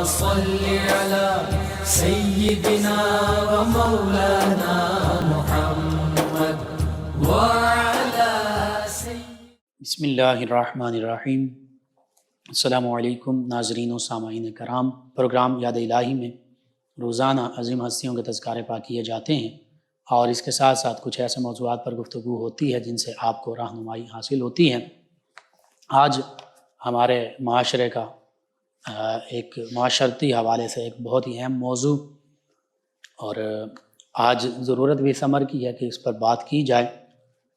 صل على سيدنا ومولانا محمد وعلى بسم اللہ الرحمن الرحیم۔ السلام علیکم ناظرین و سامعین کرام۔ پروگرام یاد الہی میں روزانہ عظیم ہستیوں کے تذکارے پاک کیے جاتے ہیں اور اس کے ساتھ ساتھ کچھ ایسے موضوعات پر گفتگو ہوتی ہے جن سے آپ کو رہنمائی حاصل ہوتی ہے۔ آج ہمارے معاشرے کا ایک معاشرتی حوالے سے ایک بہت ہی اہم موضوع اور آج ضرورت بھی اس امر کی ہے کہ اس پر بات کی جائے،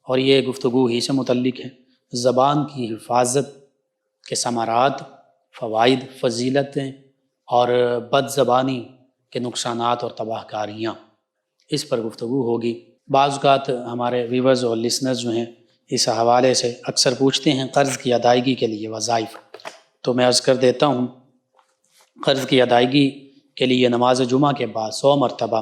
اور یہ گفتگو ہی سے متعلق ہے۔ زبان کی حفاظت کے ثمرات، فوائد، فضیلتیں اور بد زبانی کے نقصانات اور تباہ کاریاں، اس پر گفتگو ہوگی۔ بعض اوقات ہمارے ویورز اور لسنرز جو ہیں اس حوالے سے اکثر پوچھتے ہیں قرض کی ادائیگی کے لیے وظائف، تو میں عرض کر دیتا ہوں قرض کی ادائیگی کے لیے نماز جمعہ کے بعد 100 مرتبہ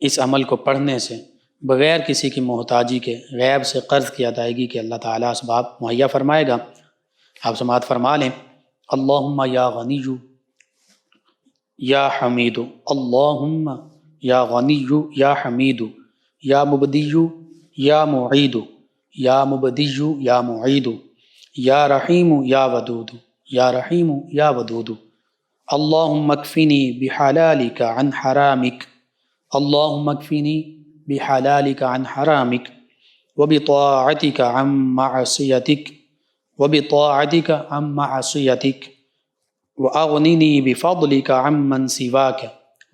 اس عمل کو پڑھنے سے بغیر کسی کی محتاجی کے غیب سے قرض کی ادائیگی کے اللہ تعالیٰ اسباب مہیا فرمائے گا۔ آپ سماعت فرما لیں، اللہم یا غنی یا حمید، اللہم یا غنی یا حمید، یا مبدی یا معید، یا مبدی یا معید، یا رحیم یا ودود، یا رحیم یا ودود، اللہم اکفنی بحلالک عن حرامک، اللہم اکفنی بحلالک عن حرامک وبطاعتک عن معصیتک وبطاعتک عن معصیتک واغننی بفضلک عن من سواک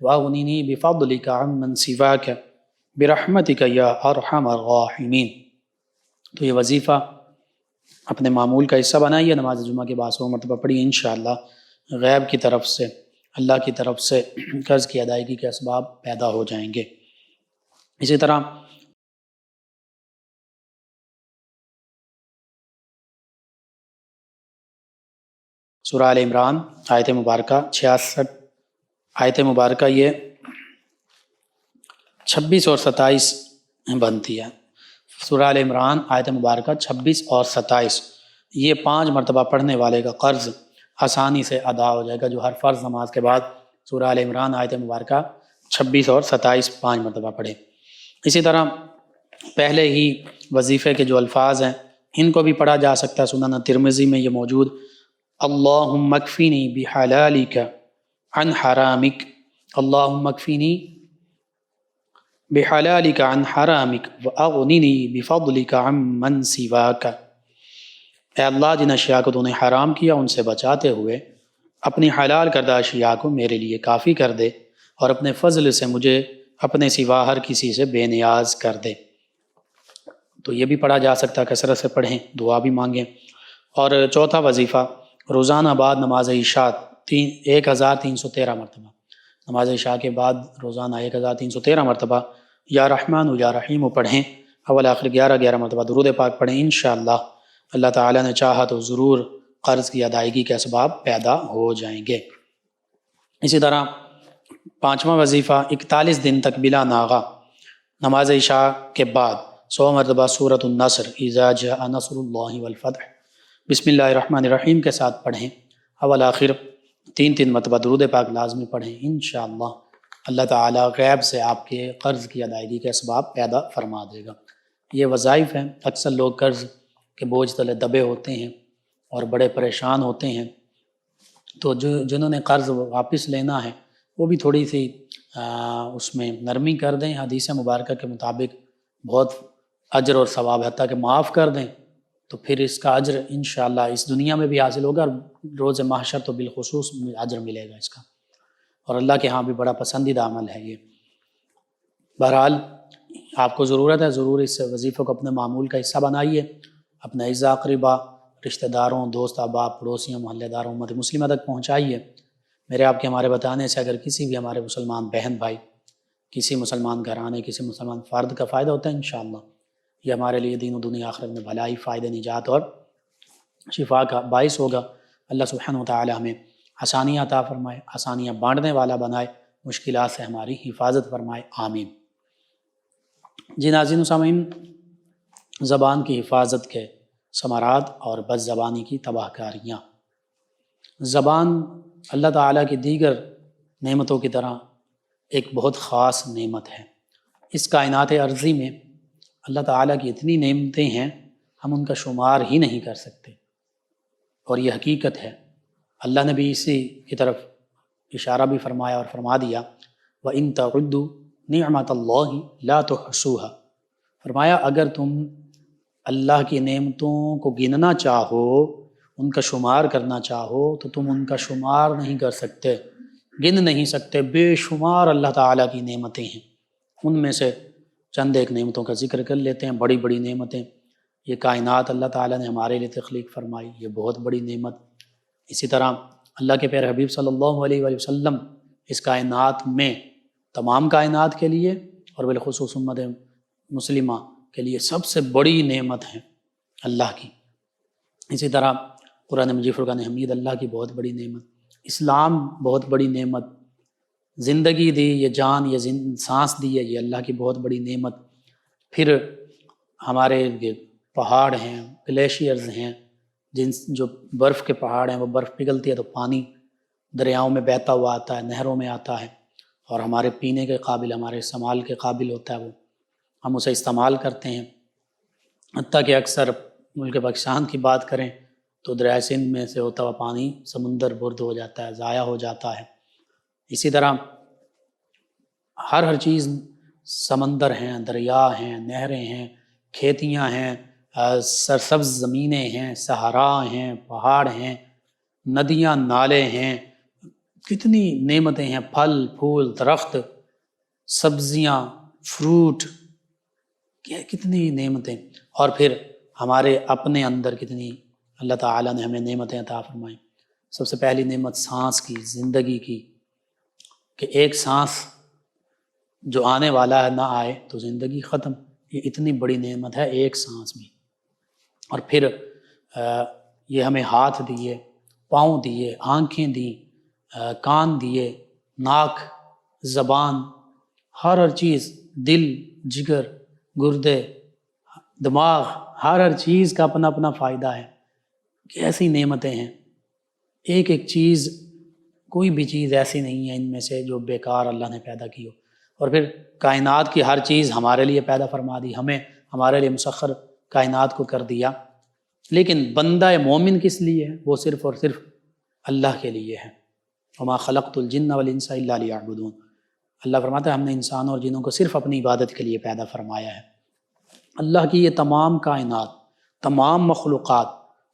واغننی بفضلک عن من سواک برحمتک یا ارحم الراحمین۔ تو یہ وظیفہ اپنے معمول کا حصہ بنائیے، نماز جمعہ کے بعد 100 مرتبہ پڑھیے، انشاءاللہ غیب کی طرف سے، اللہ کی طرف سے قرض کی ادائیگی کے اسباب پیدا ہو جائیں گے۔ اسی طرح سورہ آل عمران آیت مبارکہ 66 آیت مبارکہ یہ 26 اور 27 بنتی ہے۔ سورہ آل عمران آیت مبارکہ 26 اور 27، یہ 5 مرتبہ پڑھنے والے کا قرض آسانی سے ادا ہو جائے گا، جو ہر فرض نماز کے بعد سورہ آل عمران آیت مبارکہ 26 اور 27 5 مرتبہ پڑھے۔ اسی طرح پہلے ہی وظیفے کے جو الفاظ ہیں ان کو بھی پڑھا جا سکتا ہے، سنن ترمذی میں یہ موجود، اللہم اکفنی بحلالک عن حرامک، اللہم اکفنی بحلالک عن حرامک واغننی بفضلک عن من سواک۔ اے اللہ، جن اشیاء کو تو نے حرام کیا ان سے بچاتے ہوئے اپنی حلال کردہ اشیاء کو میرے لیے کافی کر دے، اور اپنے فضل سے مجھے اپنے سوا ہر کسی سے بے نیاز کر دے۔ تو یہ بھی پڑھا جا سکتا ہے، کثرت سے پڑھیں، دعا بھی مانگیں۔ اور چوتھا وظیفہ روزانہ بعد نماز عشاء 1313 مرتبہ، نماز عشاء کے بعد روزانہ 1313 مرتبہ یا رحمان یا رحیم پڑھیں، اول آخر 11 مرتبہ درود پاک پڑھیں، انشاءاللہ اللہ تعالیٰ نے چاہا تو ضرور قرض کی ادائیگی کے اسباب پیدا ہو جائیں گے۔ اسی طرح 5واں وظیفہ 41 دن تک بلا ناغہ نماز عشاء کے بعد 100 مرتبہ سورۃ النصر، اذا جاء نصر اللہ والفتح، بسم اللہ الرحمن الرحیم کے ساتھ پڑھیں، اول آخر 3 مرتبہ درود پاک لازمی پڑھیں، انشاءاللہ اللہ تعالیٰ غیب سے آپ کے قرض کی ادائیگی کے اسباب پیدا فرما دے گا۔ یہ وظائف ہیں۔ اکثر لوگ قرض کے بوجھ تلے دبے ہوتے ہیں اور بڑے پریشان ہوتے ہیں، تو جنہوں نے قرض واپس لینا ہے وہ بھی تھوڑی سی اس میں نرمی کر دیں، حدیث مبارکہ کے مطابق بہت اجر اور ثواب، حتیٰ کہ معاف کر دیں تو پھر اس کا اجر انشاءاللہ اس دنیا میں بھی حاصل ہوگا، اور روز محشر تو بالخصوص اجر ملے گا اس کا، اور اللہ کے ہاں بھی بڑا پسندیدہ عمل ہے یہ۔ بہرحال آپ کو ضرورت ہے، ضرور اس وظیفے کو اپنے معمول کا حصہ بنائیے، اپنے اعزاء اقربا، رشتہ داروں، دوست احباب، پڑوسیوں، محلے داروں، امت مسلمہ تک پہنچائیے۔ میرے آپ کے ہمارے بتانے سے اگر کسی بھی ہمارے مسلمان بہن بھائی، کسی مسلمان گھرانے، کسی مسلمان فرد کا فائدہ ہوتا ہے، انشاءاللہ یہ ہمارے لیے دین و دنیا آخرت میں بھلائی، فائدہ، نجات اور شفا کا باعث ہوگا۔ اللہ سبحانہ و تعالی ہمیں آسانیاں عطا فرمائے، آسانیاں بانٹنے والا بنائے، مشکلات سے ہماری حفاظت فرمائے، آمین۔ جی ناظرین و سامعین، زبان کی حفاظت کے ثمرات اور بد زبانی کی تباہ کاریاں۔ زبان اللہ تعالیٰ کی دیگر نعمتوں کی طرح ایک بہت خاص نعمت ہے۔ اس کائنات عرضی میں اللہ تعالیٰ کی اتنی نعمتیں ہیں، ہم ان کا شمار ہی نہیں کر سکتے، اور یہ حقیقت ہے۔ اللہ نے بھی اسی کی طرف اشارہ بھی فرمایا اور فرما دیا، وَإِن تَعُدُّوا نِعْمَتَ اللَّهِ لَا تُحْصُوهَا، فرمایا اگر تم اللہ کی نعمتوں کو گننا چاہو، ان کا شمار کرنا چاہو، تو تم ان کا شمار نہیں کر سکتے، گن نہیں سکتے۔ بے شمار اللہ تعالیٰ کی نعمتیں ہیں، ان میں سے چند ایک نعمتوں کا ذکر کر لیتے ہیں۔ بڑی بڑی نعمتیں، یہ کائنات اللہ تعالیٰ نے ہمارے لیے تخلیق فرمائی، یہ بہت بڑی نعمت۔ اسی طرح اللہ کے پیارے حبیب صلی اللہ علیہ وآلہ وسلم اس کائنات میں تمام کائنات کے لیے اور بالخصوص امت مسلمہ کے لیے سب سے بڑی نعمت ہے اللہ کی۔ اسی طرح قرآن مجید فرقان حمید اللہ کی بہت بڑی نعمت، اسلام بہت بڑی نعمت، زندگی دی، یہ جان، یہ سانس دی ہے، یہ اللہ کی بہت بڑی نعمت۔ پھر ہمارے پہاڑ ہیں، گلیشیئرز ہیں، جو برف کے پہاڑ ہیں، وہ برف پگھلتی ہے تو پانی دریاؤں میں بہتا ہوا آتا ہے، نہروں میں آتا ہے، اور ہمارے پینے کے قابل، ہمارے استعمال کے قابل ہوتا ہے، وہ ہم اسے استعمال کرتے ہیں۔ حتیٰ کہ اکثر ملک پاکستان کی بات کریں تو دریائے سندھ میں سے ہوتا ہوا پانی سمندر برد ہو جاتا ہے، ضائع ہو جاتا ہے۔ اسی طرح ہر چیز، سمندر ہیں، دریا ہیں، نہریں ہیں، کھیتیاں ہیں، سرسبز زمینیں ہیں، صحرا ہیں، پہاڑ ہیں، ندیاں، نالے ہیں، کتنی نعمتیں ہیں، پھل پھول، درخت، سبزیاں، فروٹ، کتنی نعمتیں۔ اور پھر ہمارے اپنے اندر کتنی اللہ تعالیٰ نے ہمیں نعمتیں عطا فرمائیں۔ سب سے پہلی نعمت سانس کی، زندگی کی، کہ ایک سانس جو آنے والا ہے نہ آئے تو زندگی ختم۔ یہ اتنی بڑی نعمت ہے ایک سانس بھی۔ اور پھر یہ ہمیں ہاتھ دیے، پاؤں دیے، آنکھیں دیں، کان دیے، ناک، زبان، ہر چیز، دل، جگر، گردے، دماغ، ہر چیز کا اپنا اپنا فائدہ ہے۔ ایسی نعمتیں ہیں، ایک ایک چیز، کوئی بھی چیز ایسی نہیں ہے ان میں سے جو بیکار اللہ نے پیدا کی ہو۔ اور پھر کائنات کی ہر چیز ہمارے لیے پیدا فرما دی، ہمیں ہمارے لیے مسخر کائنات کو کر دیا۔ لیکن بندہ مومن کس لیے ہے؟ وہ صرف اور صرف اللہ کے لیے ہے۔ وما خلقت الجن والانس الا لیعبدون، اللہ فرماتا ہے ہم نے انسانوں اور جنوں کو صرف اپنی عبادت کے لیے پیدا فرمایا ہے۔ اللہ کی یہ تمام کائنات، تمام مخلوقات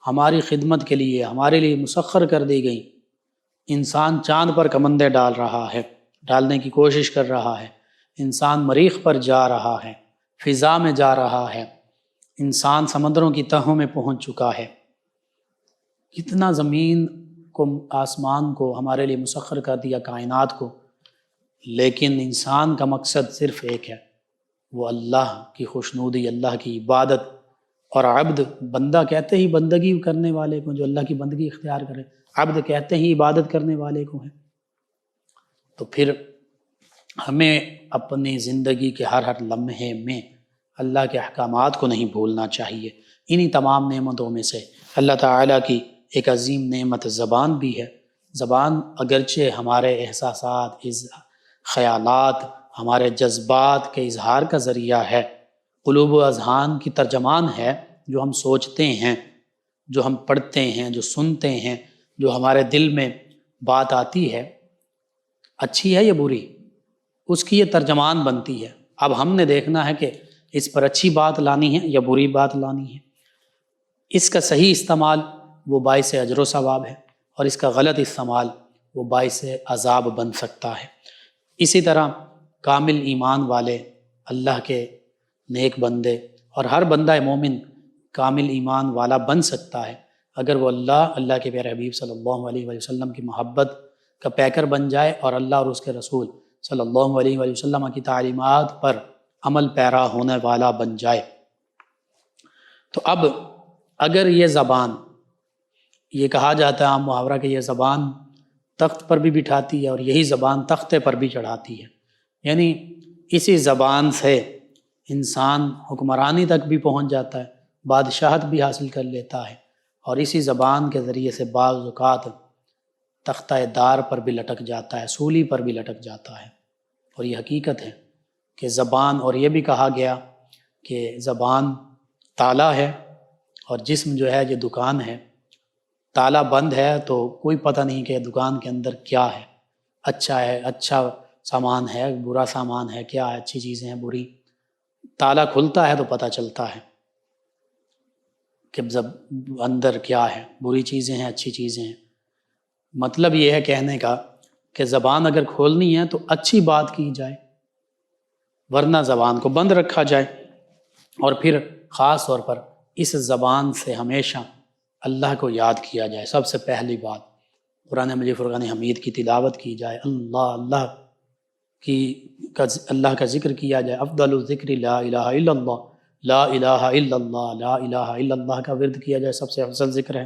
ہماری خدمت کے لیے، ہمارے لیے مسخر کر دی گئی۔ انسان چاند پر کمندے ڈال رہا ہے، ڈالنے کی کوشش کر رہا ہے، انسان مریخ پر جا رہا ہے، فضا میں جا رہا ہے، انسان سمندروں کی تہوں میں پہنچ چکا ہے۔ کتنا زمین کو، آسمان کو ہمارے لیے مسخر کر دیا، کائنات کو، لیکن انسان کا مقصد صرف ایک ہے، وہ اللہ کی خوشنودی، اللہ کی عبادت۔ اور عبد، بندہ کہتے ہی بندگی کرنے والے کو، جو اللہ کی بندگی اختیار کرے، عبد کہتے ہی عبادت کرنے والے کو ہے۔ تو پھر ہمیں اپنی زندگی کے ہر لمحے میں اللہ کے احکامات کو نہیں بھولنا چاہیے۔ انہی تمام نعمتوں میں سے اللہ تعالیٰ کی ایک عظیم نعمت زبان بھی ہے۔ زبان اگرچہ ہمارے احساسات، خیالات، ہمارے جذبات کے اظہار کا ذریعہ ہے، قلوب و اذہان کی ترجمان ہے، جو ہم سوچتے ہیں، جو ہم پڑھتے ہیں، جو سنتے ہیں، جو ہمارے دل میں بات آتی ہے، اچھی ہے یا بری، اس کی یہ ترجمان بنتی ہے۔ اب ہم نے دیکھنا ہے کہ اس پر اچھی بات لانی ہے یا بری بات لانی ہے۔ اس کا صحیح استعمال وہ باعث اجر و ثواب ہے، اور اس کا غلط استعمال وہ باعث عذاب بن سکتا ہے۔ اسی طرح کامل ایمان والے، اللہ کے نیک بندے، اور ہر بندہ مومن کامل ایمان والا بن سکتا ہے اگر وہ اللہ کے پیارے حبیب صلی اللہ علیہ وآلہ وسلم کی محبت کا پیکر بن جائے، اور اللہ اور اس کے رسول صلی اللہ علیہ وآلہ وسلم کی تعلیمات پر عمل پیرا ہونے والا بن جائے۔ تو اب اگر یہ زبان، یہ کہا جاتا ہے عام محاورہ کہ یہ زبان تخت پر بھی بٹھاتی ہے اور یہی زبان تختے پر بھی چڑھاتی ہے، یعنی اسی زبان سے انسان حکمرانی تک بھی پہنچ جاتا ہے، بادشاہت بھی حاصل کر لیتا ہے، اور اسی زبان کے ذریعے سے بعض اوقات تختہ دار پر بھی لٹک جاتا ہے، سولی پر بھی لٹک جاتا ہے۔ اور یہ حقیقت ہے کہ زبان، اور یہ بھی کہا گیا کہ زبان تالا ہے اور جسم جو ہے یہ دکان ہے۔ تالا بند ہے تو کوئی پتہ نہیں کہ دکان کے اندر کیا ہے، اچھا ہے، اچھا سامان ہے، برا سامان ہے، کیا ہے، اچھی چیزیں ہیں، بری۔ تالا کھلتا ہے تو پتہ چلتا ہے کہ اندر کیا ہے، بری چیزیں ہیں، اچھی چیزیں ہیں۔ مطلب یہ ہے کہنے کا کہ زبان اگر کھولنی ہے تو اچھی بات کی جائے، ورنہ زبان کو بند رکھا جائے۔ اور پھر خاص طور پر اس زبان سے ہمیشہ اللہ کو یاد کیا جائے۔ سب سے پہلی بات قرآن مجید فرقان حمید کی تلاوت کی جائے، اللہ کا ذکر کیا جائے۔ افضل الذکر لا الہ الا اللہ، لا الہ الا اللہ، لا الہ الا اللہ کا ورد کیا جائے، سب سے افضل ذکر ہے۔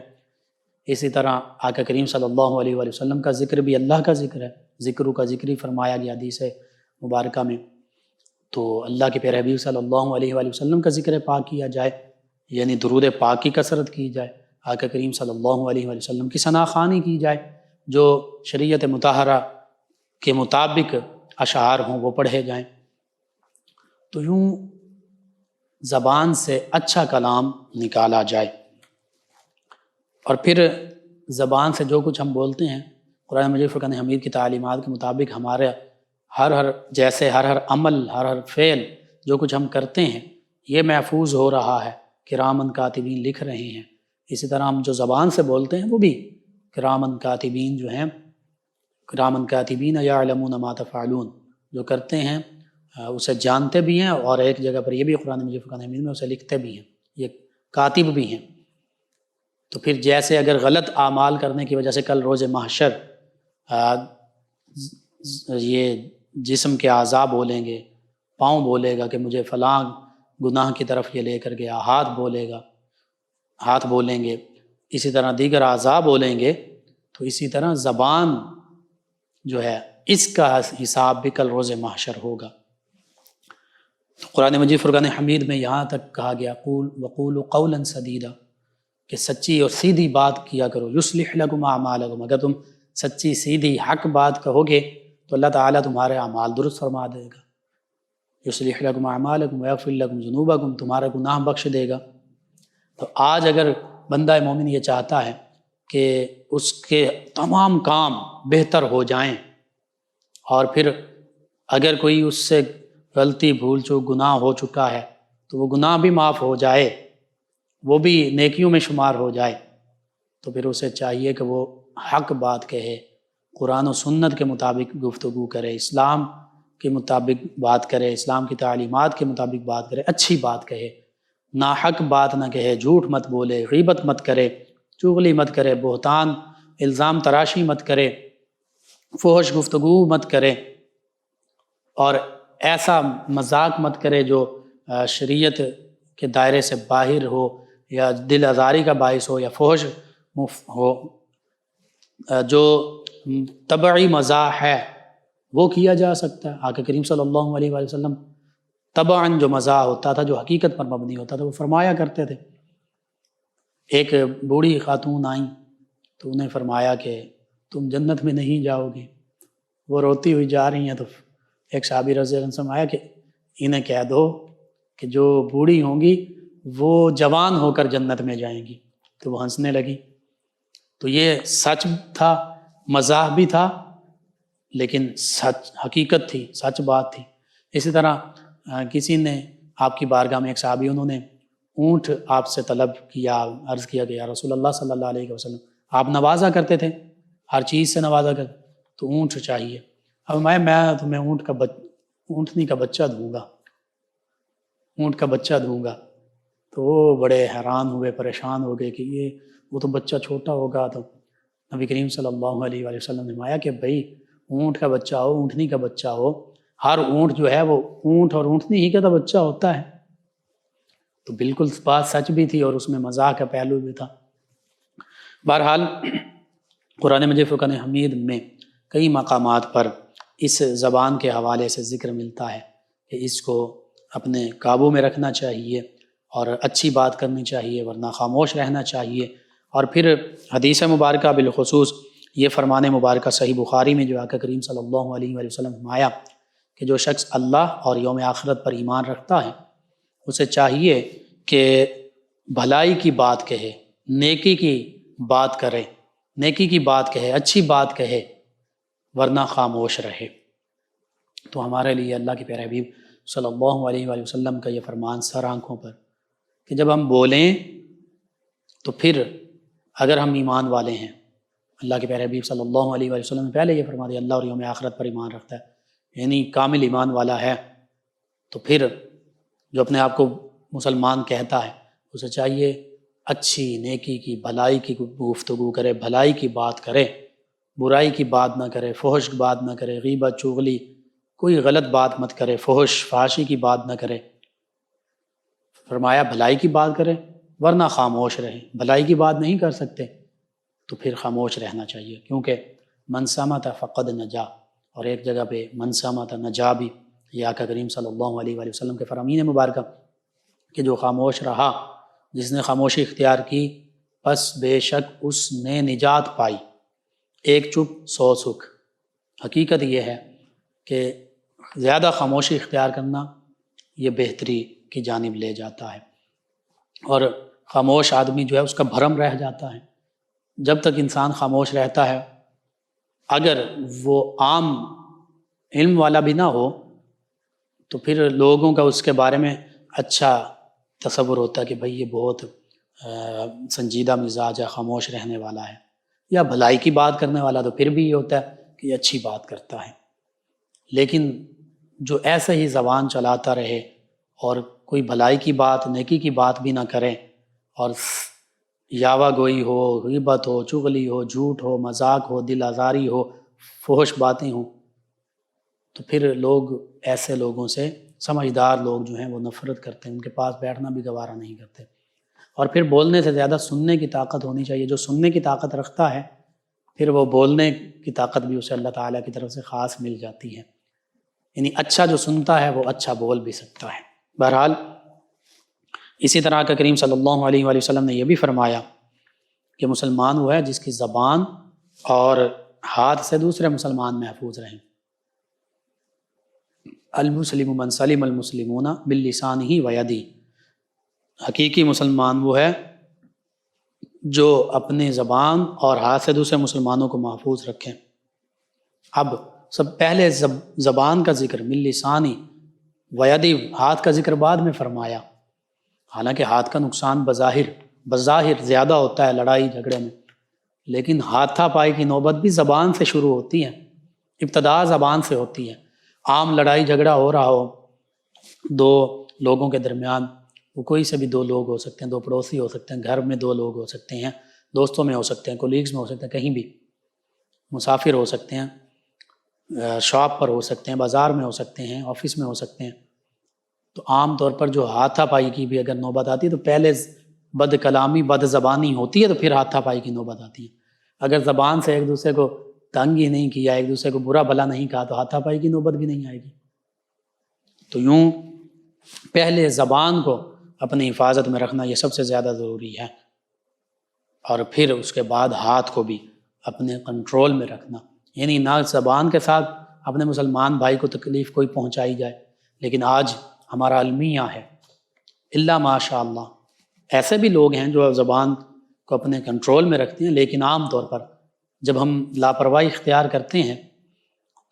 اسی طرح آقا کریم صلی اللہ علیہ وآلہ وسلم کا ذکر بھی اللہ کا ذکر ہے، ذکر کا ذکر ہی فرمایا گیا حدیث مبارکہ میں۔ تو اللہ کے پیارے حبیب صلی اللہ علیہ وآلہ وسلم کا ذکر پاک کیا جائے، یعنی درود پاک کی کثرت کی جائے، آقا کریم صلی اللہ علیہ وآلہ وسلم کی ثنا خوانی کی جائے، جو شریعت مطہرہ کے مطابق اشعار ہوں وہ پڑھے جائیں۔ تو یوں زبان سے اچھا کلام نکالا جائے۔ اور پھر زبان سے جو کچھ ہم بولتے ہیں قرآن مجید فرقان حمید کی تعلیمات کے مطابق ہمارے ہر ہر عمل، ہر فعل جو کچھ ہم کرتے ہیں یہ محفوظ ہو رہا ہے، کرامن کاتبین لکھ رہے ہیں۔ اسی طرح ہم جو زبان سے بولتے ہیں وہ بھی کرامن کاتبین جو ہیں، کرامن کاتبین یعلمون ما تفعلون، جو کرتے ہیں اسے جانتے بھی ہیں، اور ایک جگہ پر یہ بھی قرآن مجید فرقان حمید میں اسے لکھتے بھی ہیں، یہ کاتب بھی ہیں۔ تو پھر جیسے اگر غلط اعمال کرنے کی وجہ سے کل روز محشر یہ جسم کے اعضاء بولیں گے، پاؤں بولے گا کہ مجھے فلاں گناہ کی طرف یہ لے کر گیا، ہاتھ بولیں گے، اسی طرح دیگر اعضاء بولیں گے، تو اسی طرح زبان جو ہے اس کا حساب بھی کل روز محشر ہوگا۔ تو قرآن مجید فرقان حمید میں یہاں تک کہا گیا وَقُولُوا قَوْلًا سَدِيدًا، کہ سچی اور سیدھی بات کیا کرو، یُصْلِحْ لَكُمْ أَعْمَالَكُمْ، اگر تم سچی سیدھی حق بات کہو گے تو اللہ تعالیٰ تمہارے اعمال درست فرما دے گا۔ یُصْلِحْ لَكُمْ أَعْمَالَكُمْ وَيَغْفِرْ لَكُمْ ذُنُوبَكُمْ، تمہارا گناہ بخش دے گا۔ تو آج اگر بندہ مومن یہ چاہتا ہے کہ اس کے تمام کام بہتر ہو جائیں، اور پھر اگر کوئی اس سے غلطی بھول چوک گناہ ہو چکا ہے تو وہ گناہ بھی معاف ہو جائے، وہ بھی نیکیوں میں شمار ہو جائے، تو پھر اسے چاہیے کہ وہ حق بات کہے، قرآن و سنت کے مطابق گفتگو کرے، اسلام کے مطابق بات کرے، اسلام کی تعلیمات کے مطابق بات کرے، اچھی بات کہے، ناحق بات نہ کہے، جھوٹ مت بولے، غیبت مت کرے، چغلی مت کرے، بہتان الزام تراشی مت کرے، فحش گفتگو مت کرے، اور ایسا مذاق مت کرے جو شریعت کے دائرے سے باہر ہو، یا دل آزاری کا باعث ہو، یا فحش ہو۔ جو طبعی مزاح ہے وہ کیا جا سکتا ہے۔ آقا کریم صلی اللہ علیہ وآلہ وسلم طبعاً جو مزاح ہوتا تھا، جو حقیقت پر مبنی ہوتا تھا، وہ فرمایا کرتے تھے۔ ایک بوڑھی خاتون آئیں تو انہیں فرمایا کہ تم جنت میں نہیں جاؤ گے۔ وہ روتی ہوئی جا رہی ہیں تو ایک صحابی رضی اللہ عنہ نے فرمایا کہ انہیں کہہ دو کہ جو بوڑھی ہوں گی وہ جوان ہو کر جنت میں جائیں گی۔ تو وہ ہنسنے لگی۔ تو یہ سچ تھا، مزاح بھی تھا، لیکن سچ حقیقت تھی، سچ بات تھی۔ اسی طرح کسی نے آپ کی بارگاہ میں، ایک صحابی، انہوں نے اونٹ آپ سے طلب کیا، عرض کیا کہ یا رسول اللہ صلی اللہ علیہ وسلم، آپ نوازا کرتے تھے، ہر چیز سے نوازا کرتے، تو اونٹ چاہیے۔ اب میں تمہیں اونٹنی کا بچہ دوں گا، اونٹ کا بچہ دوں گا۔ تو وہ بڑے حیران ہوئے، پریشان ہو گئے کہ وہ تو بچہ چھوٹا ہوگا۔ تو نبی کریم صلی اللہ علیہ وآلہ وسلم نے فرمایا کہ بھائی اونٹ کا بچہ ہو، اونٹنی کا بچہ ہو، ہر اونٹ جو ہے وہ اونٹ اور اونٹنی ہی کا تو بچہ ہوتا ہے۔ تو بالکل بات سچ بھی تھی اور اس میں مزاح کا پہلو بھی تھا۔ بہرحال قرآن مجید فرقان حمید میں کئی مقامات پر اس زبان کے حوالے سے ذکر ملتا ہے کہ اس کو اپنے قابو میں رکھنا چاہیے اور اچھی بات کرنی چاہیے، ورنہ خاموش رہنا چاہیے۔ اور پھر حدیث مبارکہ بالخصوص یہ فرمان مبارکہ صحیح بخاری میں جو آقا کریم صلی اللہ علیہ وآلہ وسلم فرمایا کہ جو شخص اللہ اور یوم آخرت پر ایمان رکھتا ہے اسے چاہیے کہ بھلائی کی بات کہے، نیکی کی بات کرے، نیکی کی بات کہے، اچھی بات کہے، ورنہ خاموش رہے۔ تو ہمارے لیے اللہ کے پیارے حبیب صلی اللہ علیہ وآلہ وسلم کا یہ فرمان سر آنکھوں پر کہ جب ہم بولیں تو پھر اگر ہم ایمان والے ہیں، اللہ کے پیارے حبیب صلی اللہ علیہ وآلہ وسلم نے پہلے یہ فرما دیا اللہ اور یوم آخرت پر ایمان رکھتا ہے، یعنی کامل ایمان والا ہے، تو پھر جو اپنے آپ کو مسلمان کہتا ہے اسے چاہیے اچھی نیکی کی بھلائی کی گفتگو کرے، بھلائی کی بات کرے، برائی کی بات نہ کرے، فحش کی بات نہ کرے، غیبت چغلی کوئی غلط بات مت کرے، فحش فحاشی کی بات نہ کرے۔ فرمایا بھلائی کی بات کرے ورنہ خاموش رہے۔ بھلائی کی بات نہیں کر سکتے تو پھر خاموش رہنا چاہیے، کیونکہ من صمت فقد نجا، اور ایک جگہ پہ من صمت نجا بھی، یہ آقا کریم صلی اللہ علیہ وآلہ وسلم کے فرامین مبارکہ کہ جو خاموش رہا، جس نے خاموشی اختیار کی پس بے شک اس نے نجات پائی۔ ایک چپ 100 سکھ۔ حقیقت یہ ہے کہ زیادہ خاموشی اختیار کرنا یہ بہتری کی جانب لے جاتا ہے، اور خاموش آدمی جو ہے اس کا بھرم رہ جاتا ہے۔ جب تک انسان خاموش رہتا ہے، اگر وہ عام علم والا بھی نہ ہو تو پھر لوگوں کا اس کے بارے میں اچھا تصور ہوتا ہے کہ بھئی یہ بہت سنجیدہ مزاج ہے، خاموش رہنے والا ہے، یا بھلائی کی بات کرنے والا تو پھر بھی یہ ہوتا ہے کہ یہ اچھی بات کرتا ہے۔ لیکن جو ایسے ہی زبان چلاتا رہے اور کوئی بھلائی کی بات، نیکی کی بات بھی نہ کرے، اور یاوہ گوئی ہو، غیبت ہو، چغلی ہو، جھوٹ ہو، مذاق ہو، دل آزاری ہو، فحش باتیں ہوں، تو پھر لوگ ایسے لوگوں سے، سمجھدار لوگ جو ہیں وہ نفرت کرتے ہیں، ان کے پاس بیٹھنا بھی گوارا نہیں کرتے۔ اور پھر بولنے سے زیادہ سننے کی طاقت ہونی چاہیے۔ جو سننے کی طاقت رکھتا ہے پھر وہ بولنے کی طاقت بھی اسے اللہ تعالیٰ کی طرف سے خاص مل جاتی ہے، یعنی اچھا جو سنتا ہے وہ اچھا بول بھی سکتا ہے۔ بہرحال اسی طرح کہ کریم صلی اللہ علیہ وآلہ وسلم نے یہ بھی فرمایا کہ مسلمان وہ ہے جس کی زبان اور ہاتھ سے دوسرے مسلمان محفوظ رہیں۔ المسلم من سلم المسلمون باللسانہ ویدہ، حقیقی مسلمان وہ ہے جو اپنے زبان اور ہاتھ سے دوسرے مسلمانوں کو محفوظ رکھیں۔ اب سب پہلے زبان کا ذکر من لسانی ویدی، ہاتھ کا ذکر بعد میں فرمایا، حالانکہ ہاتھ کا نقصان بظاہر زیادہ ہوتا ہے لڑائی جھگڑے میں، لیکن ہاتھا پائی کی نوبت بھی زبان سے شروع ہوتی ہے، ابتدا زبان سے ہوتی ہے۔ عام لڑائی جھگڑا ہو رہا ہو دو لوگوں کے درمیان، وہ کوئی سے بھی دو لوگ ہو سکتے ہیں، دو پڑوسی ہو سکتے ہیں، گھر میں دو لوگ ہو سکتے ہیں، دوستوں میں ہو سکتے ہیں، کولیگز میں ہو سکتے ہیں، کہیں بھی مسافر ہو سکتے ہیں، شاپ پر ہو سکتے ہیں، بازار میں ہو سکتے ہیں، آفس میں ہو سکتے ہیں۔ تو عام طور پر جو ہاتھا پائی کی بھی اگر نوبت آتی ہے تو پہلے بد کلامی، بد زبانی ہوتی ہے، تو پھر ہاتھا پائی کی نوبت آتی ہے۔ اگر زبان سے ایک دوسرے کو تنگ ہی نہیں کیا، ایک دوسرے کو برا بھلا نہیں کہا، تو ہاتھا پائی کی نوبت بھی نہیں آئے گی۔ تو یوں پہلے زبان کو اپنی حفاظت میں رکھنا یہ سب سے زیادہ ضروری ہے، اور پھر اس کے بعد ہاتھ کو بھی اپنے کنٹرول میں رکھنا، یعنی نہ زبان کے ساتھ اپنے مسلمان بھائی کو تکلیف کوئی پہنچائی جائے۔ لیکن آج ہمارا المیہ ہے، الا ماشاء اللہ ایسے بھی لوگ ہیں جو زبان کو اپنے کنٹرول میں رکھتے ہیں، لیکن عام طور پر جب ہم لاپرواہی اختیار کرتے ہیں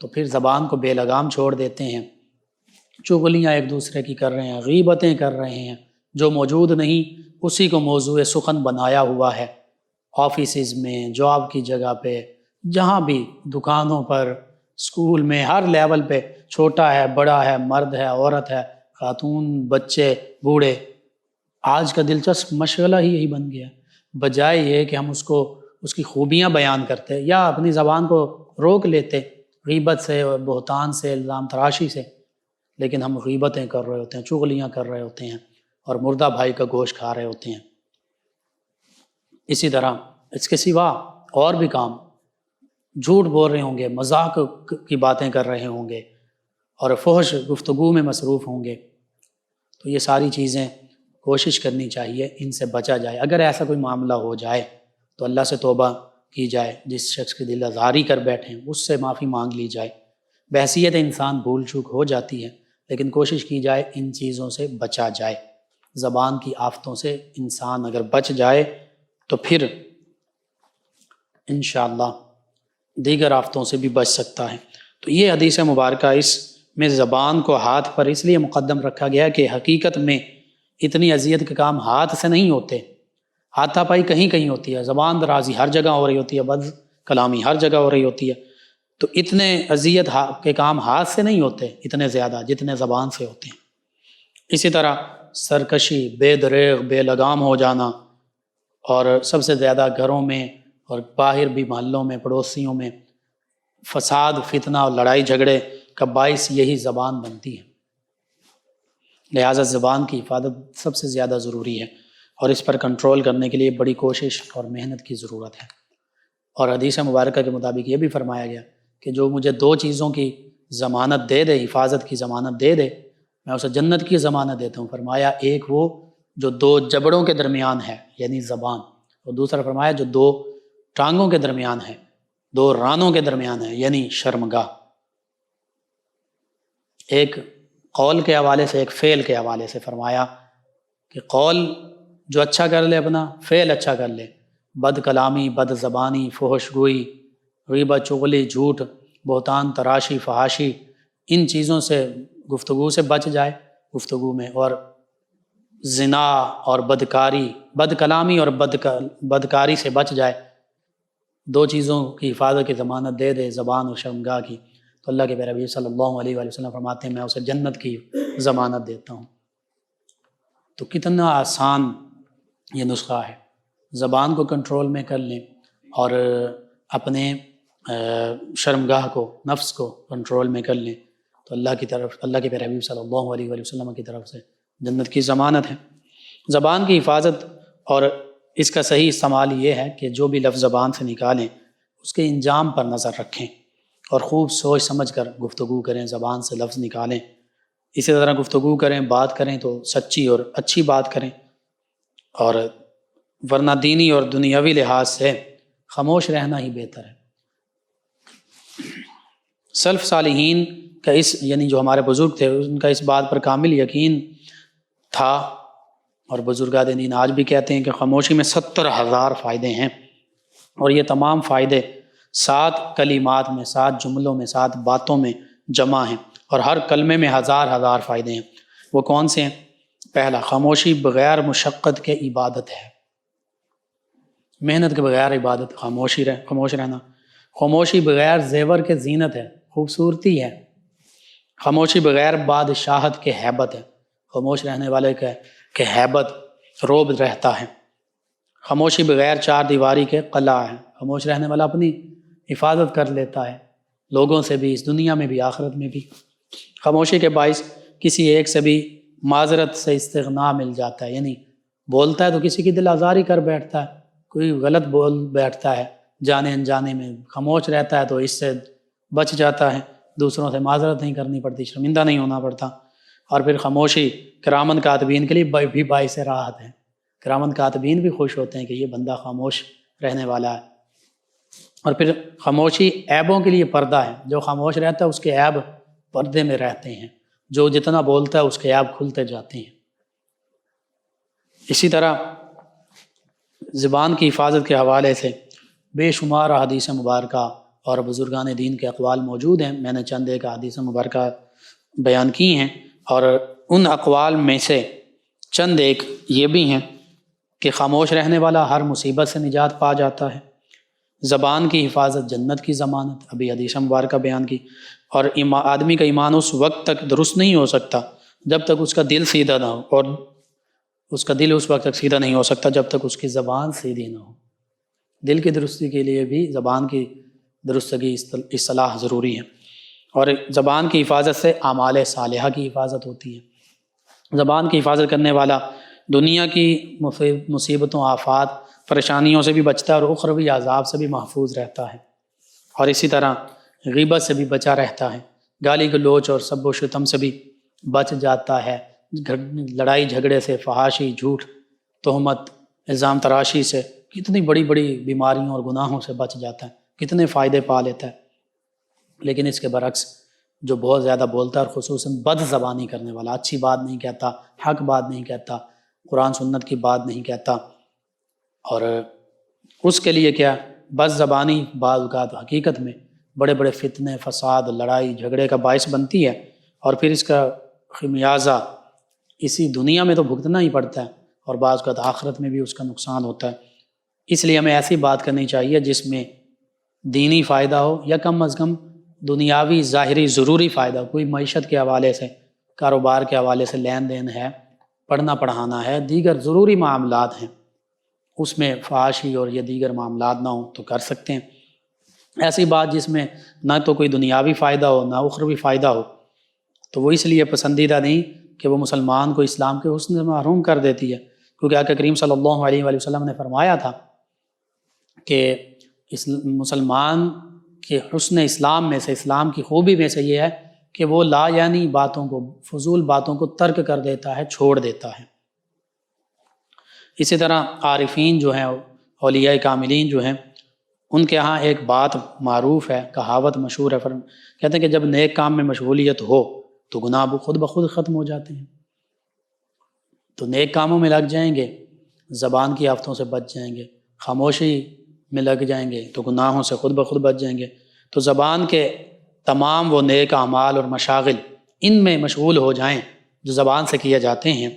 تو پھر زبان کو بے لگام چھوڑ دیتے ہیں، چغلیاں ایک دوسرے کی کر رہے ہیں، غیبتیں کر رہے ہیں، جو موجود نہیں اسی کو موضوع سخن بنایا ہوا ہے۔ آفیسز میں، جاب کی جگہ پہ، جہاں بھی، دکانوں پر، اسکول میں، ہر لیول پہ، چھوٹا ہے، بڑا ہے، مرد ہے، عورت ہے، خاتون، بچے، بوڑھے، آج کا دلچسپ مشغلہ ہی یہی بن گیا ہے۔ بجائے یہ کہ ہم اس کی خوبیاں بیان کرتے یا اپنی زبان کو روک لیتے غیبت سے، بہتان سے، الزام تراشی سے، لیکن ہم غیبتیں کر رہے ہوتے ہیں، چغلیاں کر رہے ہوتے ہیں، اور مردہ بھائی کا گوشت کھا رہے ہوتے ہیں۔ اسی طرح اس کے سوا اور بھی کام، جھوٹ بول رہے ہوں گے، مذاق کی باتیں کر رہے ہوں گے، اور فحش گفتگو میں مصروف ہوں گے، تو یہ ساری چیزیں کوشش کرنی چاہیے ان سے بچا جائے۔ اگر ایسا کوئی معاملہ ہو جائے تو اللہ سے توبہ کی جائے، جس شخص کی دل آزاری کر بیٹھیں اس سے معافی مانگ لی جائے۔ بحیثیت انسان بھول چوک ہو جاتی ہے، لیکن کوشش کی جائے ان چیزوں سے بچا جائے۔ زبان کی آفتوں سے انسان اگر بچ جائے تو پھر انشاءاللہ دیگر آفتوں سے بھی بچ سکتا ہے۔ تو یہ حدیث مبارکہ اس میں زبان کو ہاتھ پر اس لیے مقدم رکھا گیا کہ حقیقت میں اتنی اذیت کے کام ہاتھ سے نہیں ہوتے، ہاتھا پائی کہیں کہیں ہوتی ہے، زبان درازی ہر جگہ ہو رہی ہوتی ہے، بد کلامی ہر جگہ ہو رہی ہوتی ہے، تو اتنے اذیت کے کام ہاتھ سے نہیں ہوتے اتنے زیادہ جتنے زبان سے ہوتے ہیں۔ اسی طرح سرکشی، بے دریغ، بے لگام ہو جانا، اور سب سے زیادہ گھروں میں اور باہر بھی محلوں میں پڑوسیوں میں فساد، فتنہ اور لڑائی جھگڑے کا باعث یہی زبان بنتی ہے۔ لہٰذا زبان کی حفاظت سب سے زیادہ ضروری ہے، اور اس پر کنٹرول کرنے کے لیے بڑی کوشش اور محنت کی ضرورت ہے۔ اور حدیث مبارکہ کے مطابق یہ بھی فرمایا گیا کہ جو مجھے 2 چیزوں کی ضمانت دے دے، حفاظت کی ضمانت دے دے، میں اسے جنت کی ضمانت دیتا ہوں۔ فرمایا ایک وہ جو 2 جبڑوں کے درمیان ہے یعنی زبان، اور دوسرا فرمایا جو 2 ٹانگوں کے درمیان ہے، 2 رانوں کے درمیان ہے یعنی شرمگاہ۔ ایک قول کے حوالے سے، ایک فعل کے حوالے سے فرمایا کہ قول جو اچھا کر لے اپنا، فعل اچھا کر لے، بد کلامی، بد زبانی، فحش گوئی، غیبت، چغلی، جھوٹ، بہتان، تراشی، فحاشی، ان چیزوں سے گفتگو سے بچ جائے گفتگو میں، اور زنا اور بدکاری، بد کلامی اور بدکاری سے بچ جائے، 2 چیزوں کی حفاظت کی ضمانت دے دے، زبان اور شرمگاہ کی، تو اللہ کے پیارے نبی صلی اللہ علیہ وآلہ وسلم فرماتے ہیں میں اسے جنت کی ضمانت دیتا ہوں۔ تو کتنا آسان یہ نسخہ ہے، زبان کو کنٹرول میں کر لیں اور اپنے شرمگاہ کو، نفس کو کنٹرول میں کر لیں، تو اللہ کے پیارے حبیب صلی اللہ علیہ وآلہ وسلم کی طرف سے جنت کی ضمانت ہے۔ زبان کی حفاظت اور اس کا صحیح استعمال یہ ہے کہ جو بھی لفظ زبان سے نکالیں اس کے انجام پر نظر رکھیں اور خوب سوچ سمجھ کر گفتگو کریں، زبان سے لفظ نکالیں۔ اسی طرح گفتگو کریں، بات کریں تو سچی اور اچھی بات کریں، اور ورنہ دینی اور دنیاوی لحاظ سے خاموش رہنا ہی بہتر ہے۔ سلف صالحین کا یعنی جو ہمارے بزرگ تھے ان کا اس بات پر کامل یقین تھا، اور بزرگان دین آج بھی کہتے ہیں کہ خاموشی میں 70,000 فائدے ہیں، اور یہ تمام فائدے 7 کلمات میں، 7 جملوں میں، 7 باتوں میں جمع ہیں، اور ہر کلمے میں 1000 فائدے ہیں۔ وہ کون سے ہیں؟ پہلا، خاموشی بغیر مشقت کے عبادت ہے، محنت کے بغیر عبادت، خاموش رہنا۔ خاموشی بغیر زیور کے زینت ہے، خوبصورتی ہے۔ خاموشی بغیر بادشاہت کے ہیبت ہے، خاموش رہنے والے کے ہیبت، روب رہتا ہے۔ خاموشی بغیر 4 دیواری کے قلعہ ہے، خاموش رہنے والا اپنی حفاظت کر لیتا ہے، لوگوں سے بھی، اس دنیا میں بھی، آخرت میں بھی۔ خاموشی کے باعث کسی ایک سے بھی معذرت سے استغنا مل جاتا ہے، یعنی بولتا ہے تو کسی کی دل آزاری کر بیٹھتا ہے، کوئی غلط بول بیٹھتا ہے جانے انجانے میں، خاموش رہتا ہے تو اس سے بچ جاتا ہے، دوسروں سے معذرت نہیں کرنی پڑتی، شرمندہ نہیں ہونا پڑتا۔ اور پھر خاموشی کرامن کاتبین کے لیے بھی باعث راحت ہے، کرامن کاتبین بھی خوش ہوتے ہیں کہ یہ بندہ خاموش رہنے والا ہے۔ اور پھر خاموشی عیبوں کے لیے پردہ ہے، جو خاموش رہتا ہے اس کے عیب پردے میں رہتے ہیں، جو جتنا بولتا ہے اس کے عیب کھلتے جاتے ہیں۔ اسی طرح زبان کی حفاظت کے حوالے سے بے شمار احادیث مبارکہ اور بزرگان دین کے اقوال موجود ہیں، میں نے چند ایک احادیث مبارکہ بیان کی ہیں، اور ان اقوال میں سے چند ایک یہ بھی ہیں کہ خاموش رہنے والا ہر مصیبت سے نجات پا جاتا ہے، زبان کی حفاظت جنت کی ضمانت، ابھی حدیث مبارکہ بیان کی، اور آدمی کا ایمان اس وقت تک درست نہیں ہو سکتا جب تک اس کا دل سیدھا نہ ہو، اور اس کا دل اس وقت تک سیدھا نہیں ہو سکتا جب تک اس کی زبان سیدھی نہ ہو۔ دل کی درستی کے لیے بھی زبان کی درستگی، اصلاح ضروری ہے، اور زبان کی حفاظت سے اعمال صالحہ کی حفاظت ہوتی ہے۔ زبان کی حفاظت کرنے والا دنیا کی مصیبتوں، آفات، پریشانیوں سے بھی بچتا ہے، اور اخروی عذاب سے بھی محفوظ رہتا ہے، اور اسی طرح غیبت سے بھی بچا رہتا ہے، گالی گلوچ اور سب و شتم سے بھی بچ جاتا ہے، لڑائی جھگڑے سے، فحاشی، جھوٹ، تہمت، الزام تراشی سے، کتنی بڑی بڑی بیماریوں اور گناہوں سے بچ جاتا ہے، کتنے فائدے پا لیتا ہے۔ لیکن اس کے برعکس جو بہت زیادہ بولتا ہے اور خصوصاً بد زبانی کرنے والا، اچھی بات نہیں کہتا، حق بات نہیں کہتا، قرآن سنت کی بات نہیں کہتا، اور اس کے لیے کیا بد زبانی بعض اوقات حقیقت میں بڑے بڑے فتنے، فساد، لڑائی جھگڑے کا باعث بنتی ہے، اور پھر اس کا خمیازہ اسی دنیا میں تو بھگتنا ہی پڑتا ہے، اور بعض اوقات آخرت میں بھی اس کا نقصان ہوتا ہے۔ اس لیے ہمیں ایسی بات کرنی چاہیے جس میں دینی فائدہ ہو، یا کم از کم دنیاوی ظاہری ضروری فائدہ ہو، کوئی معیشت کے حوالے سے، کاروبار کے حوالے سے لین دین ہے، پڑھنا پڑھانا ہے، دیگر ضروری معاملات ہیں، اس میں فحاشی اور یہ دیگر معاملات نہ ہوں تو کر سکتے ہیں۔ ایسی بات جس میں نہ تو کوئی دنیاوی فائدہ ہو نہ اخروی فائدہ ہو، تو وہ اس لیے پسندیدہ نہیں کہ وہ مسلمان کو اسلام کے حسن سے محروم کر دیتی ہے، کیونکہ آقا کریم صلی اللہ علیہ وآلہ وسلم نے فرمایا تھا کہ مسلمان کے حسن اسلام میں سے، اسلام کی خوبی میں سے یہ ہے کہ وہ لا یعنی باتوں کو، فضول باتوں کو ترک کر دیتا ہے، چھوڑ دیتا ہے۔ اسی طرح عارفین جو ہیں، اولیاء کاملین جو ہیں، ان کے ہاں ایک بات معروف ہے، کہاوت مشہور ہے، کہتے ہیں کہ جب نیک کام میں مشغولیت ہو تو گناہ خود بخود ختم ہو جاتے ہیں۔ تو نیک کاموں میں لگ جائیں گے، زبان کی آفتوں سے بچ جائیں گے، خاموشی میں لگ جائیں گے تو گناہوں سے خود بخود بچ جائیں گے۔ تو زبان کے تمام وہ نیک اعمال اور مشاغل ان میں مشغول ہو جائیں جو زبان سے کیے جاتے ہیں،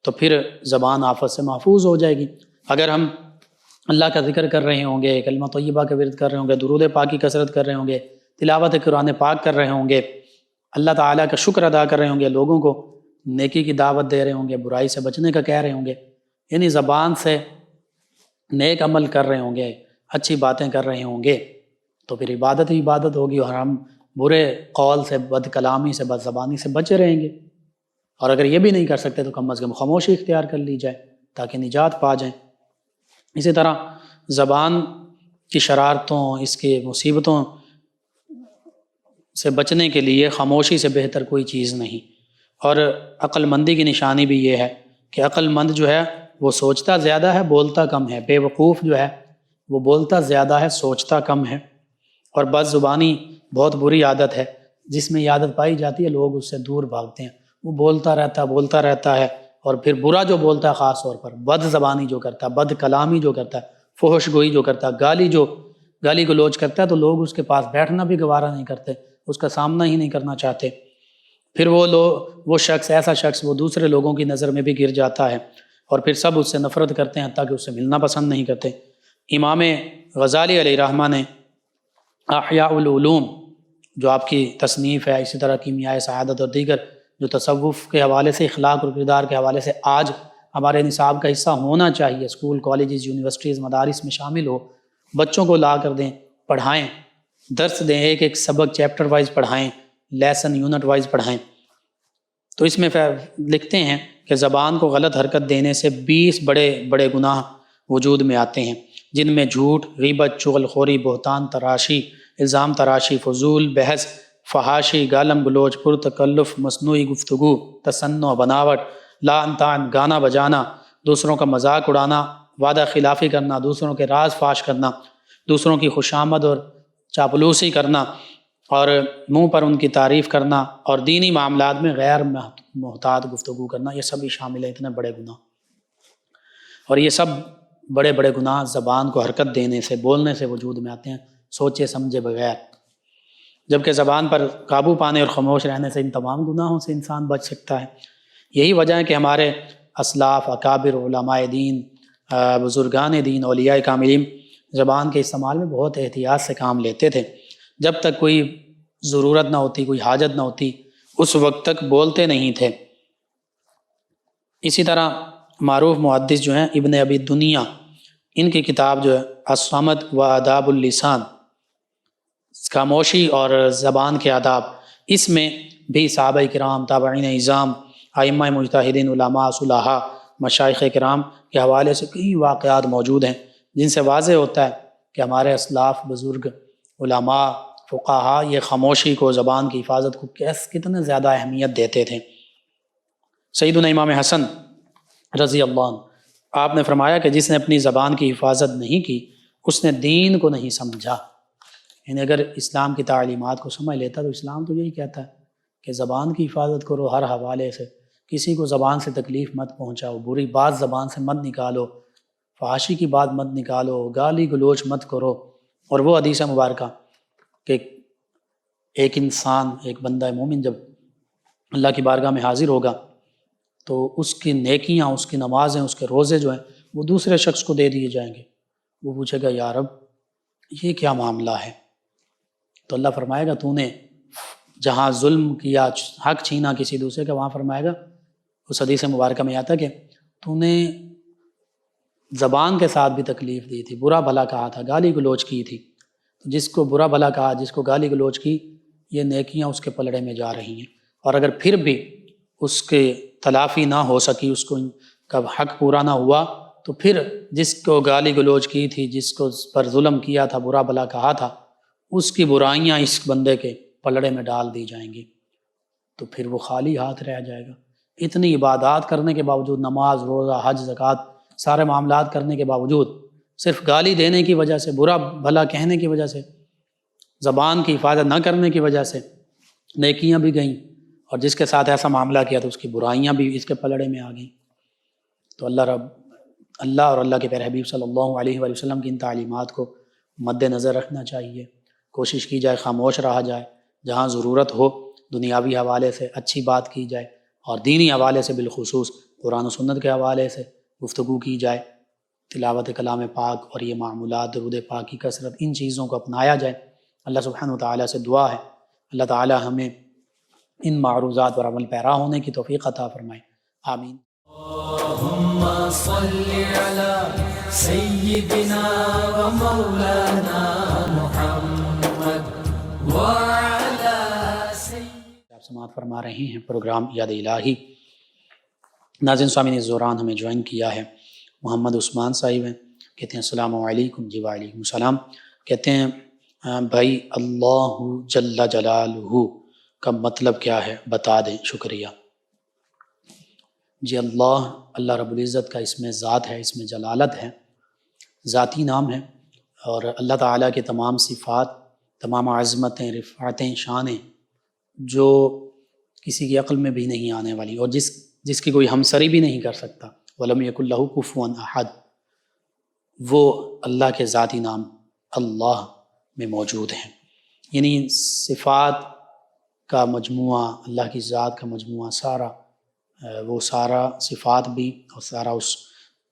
تو پھر زبان آفت سے محفوظ ہو جائے گی۔ اگر ہم اللہ کا ذکر کر رہے ہوں گے، کلمہ طیبہ کا ورد کر رہے ہوں گے، درود پاک کی کثرت کر رہے ہوں گے، تلاوت قرآن پاک کر رہے ہوں گے، اللہ تعالیٰ کا شکر ادا کر رہے ہوں گے، لوگوں کو نیکی کی دعوت دے رہے ہوں گے، برائی سے بچنے کا کہہ رہے ہوں گے، یعنی زبان سے نیک عمل کر رہے ہوں گے، اچھی باتیں کر رہے ہوں گے، تو پھر عبادت ہی عبادت ہوگی، اور ہم برے قول سے، بد کلامی سے، بد زبانی سے بچے رہیں گے۔ اور اگر یہ بھی نہیں کر سکتے تو کم از کم خاموشی اختیار کر لی جائے تاکہ نجات پا جائیں۔ اسی طرح زبان کی شرارتوں، اس کے مصیبتوں سے بچنے کے لیے خاموشی سے بہتر کوئی چیز نہیں۔ اور عقل مندی کی نشانی بھی یہ ہے کہ عقل مند جو ہے وہ سوچتا زیادہ ہے، بولتا کم ہے۔ بے وقوف جو ہے وہ بولتا زیادہ ہے، سوچتا کم ہے۔ اور بد زبانی بہت بری عادت ہے، جس میں یہ عادت پائی جاتی ہے لوگ اس سے دور بھاگتے ہیں۔ وہ بولتا رہتا ہے، اور پھر برا جو بولتا ہے، خاص طور پر بد زبانی جو کرتا ہے، بد کلامی جو کرتا ہے، فحش گوئی جو کرتا ہے، گالی گلوچ کرتا ہے، تو لوگ اس کے پاس بیٹھنا بھی گوارا نہیں کرتے، اس کا سامنا ہی نہیں کرنا چاہتے۔ پھر وہ شخص، ایسا شخص وہ دوسرے لوگوں کی نظر میں بھی گر جاتا ہے، اور پھر سب اس سے نفرت کرتے ہیں، تاکہ اس سے ملنا پسند نہیں کرتے۔ امام غزالی علیہ رحمہ نے احیاء العلوم جو آپ کی تصنیف ہے، اسی طرح کیمیاء سعادت اور دیگر جو تصوف کے حوالے سے، اخلاق اور کردار کے حوالے سے آج ہمارے نصاب کا حصہ ہونا چاہیے، اسکول، کالجز، یونیورسٹیز، مدارس میں شامل ہو، بچوں کو لا کر دیں، پڑھائیں، درس دیں، ایک ایک سبق چیپٹر وائز پڑھائیں، لیسن یونٹ وائز پڑھائیں۔ تو اس میں لکھتے ہیں کہ زبان کو غلط حرکت دینے سے 20 بڑے بڑے گناہ وجود میں آتے ہیں، جن میں جھوٹ، غیبت، چغل خوری، بہتان تراشی، الزام تراشی، فضول بحث، فحاشی، گالم گلوچ، پرتکلف، مصنوعی گفتگو، تصنع، بناوٹ، لعن طعن، گانا بجانا، دوسروں کا مذاق اڑانا، وعدہ خلافی کرنا، دوسروں کے راز فاش کرنا، دوسروں کی خوشامد اور چاپلوسی کرنا، اور منہ پر ان کی تعریف کرنا، اور دینی معاملات میں غیر محتاط گفتگو کرنا، یہ سب شامل ہیں، اتنے بڑے گناہ۔ اور یہ سب بڑے بڑے گناہ زبان کو حرکت دینے سے، بولنے سے وجود میں آتے ہیں، سوچے سمجھے بغیر۔ جبکہ زبان پر قابو پانے اور خاموش رہنے سے ان تمام گناہوں سے انسان بچ سکتا ہے۔ یہی وجہ ہے کہ ہمارے اسلاف، اکابر، علماء دین، بزرگان دین، اولیاء کاملین زبان کے استعمال میں بہت احتیاط سے کام لیتے تھے۔ جب تک کوئی ضرورت نہ ہوتی، کوئی حاجت نہ ہوتی، اس وقت تک بولتے نہیں تھے۔ اسی طرح معروف محدث جو ہیں ابن ابی دنیا، ان کی کتاب جو ہے الصمت و آداب اللسان، خاموشی اور زبان کے آداب، اس میں بھی صحابہ کرام، تابعین اعظام، ائمہ مجتہدین، علماء، صلحاء، مشائخ کرام کے حوالے سے کئی واقعات موجود ہیں، جن سے واضح ہوتا ہے کہ ہمارے اسلاف، بزرگ، علماء، فقہاء یہ خاموشی کو، زبان کی حفاظت کو کتنے زیادہ اہمیت دیتے تھے۔ سیدنا امام حسن رضی اللہ عنہ آپ نے فرمایا کہ جس نے اپنی زبان کی حفاظت نہیں کی اس نے دین کو نہیں سمجھا۔ یعنی اگر اسلام کی تعلیمات کو سمجھ لیتا تو اسلام تو یہی کہتا ہے کہ زبان کی حفاظت کرو ہر حوالے سے، کسی کو زبان سے تکلیف مت پہنچاؤ، بری بات زبان سے مت نکالو، فحاشی کی بات مت نکالو، گالی گلوچ مت کرو۔ اور وہ حدیث مبارکہ کہ ایک انسان، ایک بندہ مومن جب اللہ کی بارگاہ میں حاضر ہوگا تو اس کی نیکیاں، اس کی نمازیں، اس کے روزے جو ہیں وہ دوسرے شخص کو دے دیے جائیں گے۔ وہ پوچھے گا یا رب یہ کیا معاملہ ہے؟ تو اللہ فرمائے گا تو نے جہاں ظلم کیا، حق چھینا کسی دوسرے کا، وہاں فرمائے گا، اس حدیث مبارکہ میں آتا کہ تو نے زبان کے ساتھ بھی تکلیف دی تھی، برا بھلا کہا تھا، گالی گلوچ کی تھی۔ تو جس کو برا بھلا کہا، جس کو گالی گلوچ کی، یہ نیکیاں اس کے پلڑے میں جا رہی ہیں۔ اور اگر پھر بھی اس کے تلافی نہ ہو سکی، اس کو کا حق پورا نہ ہوا، تو پھر جس کو گالی گلوچ کی تھی، جس کو پر ظلم کیا تھا، برا بھلا کہا تھا، اس کی برائیاں اس بندے کے پلڑے میں ڈال دی جائیں گی، تو پھر وہ خالی ہاتھ رہ جائے گا۔ اتنی عبادات کرنے کے باوجود، نماز، روزہ، حج، زکوٰۃ، سارے معاملات کرنے کے باوجود، صرف گالی دینے کی وجہ سے، برا بھلا کہنے کی وجہ سے، زبان کی حفاظت نہ کرنے کی وجہ سے نیکیاں بھی گئیں، اور جس کے ساتھ ایسا معاملہ کیا تو اس کی برائیاں بھی اس کے پلڑے میں آ گئیں۔ تو اللہ اور اللہ کے پیارے حبیب صلی اللہ علیہ وآلہ وسلم کی ان تعلیمات کو مد نظر رکھنا چاہیے۔ کوشش کی جائے خاموش رہا جائے، جہاں ضرورت ہو دنیاوی حوالے سے اچھی بات کی جائے، اور دینی حوالے سے بالخصوص قرآن و سنت کے حوالے سے گفتگو کی جائے، تلاوت کلام پاک اور یہ معمولات، درود پاک کی کثرت، ان چیزوں کو اپنایا جائے۔ اللہ سبحانہ وتعالیٰ سے دعا ہے اللہ تعالیٰ ہمیں ان معروضات پر عمل پیرا ہونے کی توفیق عطا فرمائے، آمین۔ اللهم صل على سيدنا ومولانا محمد وعلى آپ سماعت فرما رہے ہیں پروگرام یاد الہی۔ ناظرین سامعین زوران ہمیں جوائن کیا ہے محمد عثمان صاحب ہیں، کہتے ہیں السلام علیکم۔ جی وعلیکم السلام۔ کہتے ہیں بھائی اللہ جل جلالہ کا مطلب کیا ہے بتا دیں، شکریہ۔ جی اللہ رب العزت کا اسم ذات ہے، اسم جلالت ہے، ذاتی نام ہے، اور اللہ تعالیٰ کے تمام صفات، تمام عظمتیں، رفعتیں، شانیں جو کسی کی عقل میں بھی نہیں آنے والی، اور جس کی کوئی ہمسری بھی نہیں کر سکتا، وَلَمْ يَكُنْ لَهُ كُفُوًا أَحَدٌ، وہ اللہ کے ذاتی نام اللہ میں موجود ہیں۔ یعنی صفات کا مجموعہ، اللہ کی ذات کا مجموعہ، وہ سارا صفات بھی اور سارا اس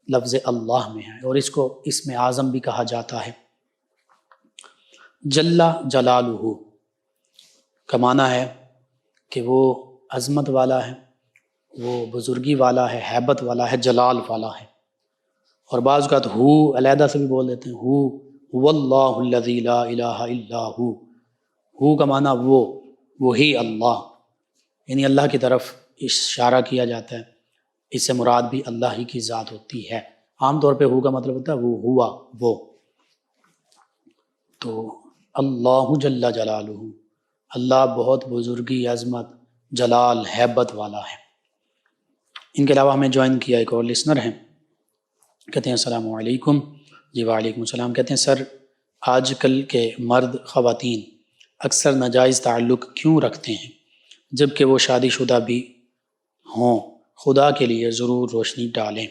لفظ اللہ میں ہے، اور اس کو اسم اعظم بھی کہا جاتا ہے۔ جل جلالہ کا معنی ہے کہ وہ عظمت والا ہے، وہ بزرگی والا ہے، ہیبت والا ہے، جلال والا ہے۔ اور بعض اوقات ہو علیحدہ سے بھی بول دیتے ہیں، هو اللہ الذی لا الہ الا ہو کا معنی وہی اللہ، یعنی اللہ کی طرف اشارہ کیا جاتا ہے، اس سے مراد بھی اللہ ہی کی ذات ہوتی ہے۔ عام طور پہ ہو کا مطلب ہوتا ہے وہ ہوا، وہ۔ تو اللہ جل جلالہ، اللہ بہت بزرگی، عظمت، جلال، ہیبت والا ہے۔ ان کے علاوہ ہمیں جوائن کیا ایک اور لسنر ہیں، کہتے ہیں السلام علیکم۔ جی وعلیکم السلام۔ کہتے ہیں سر آج کل کے مرد خواتین اکثر ناجائز تعلق کیوں رکھتے ہیں جبکہ وہ شادی شدہ بھی ہوں؟ خدا کے لیے ضرور روشنی ڈالیں۔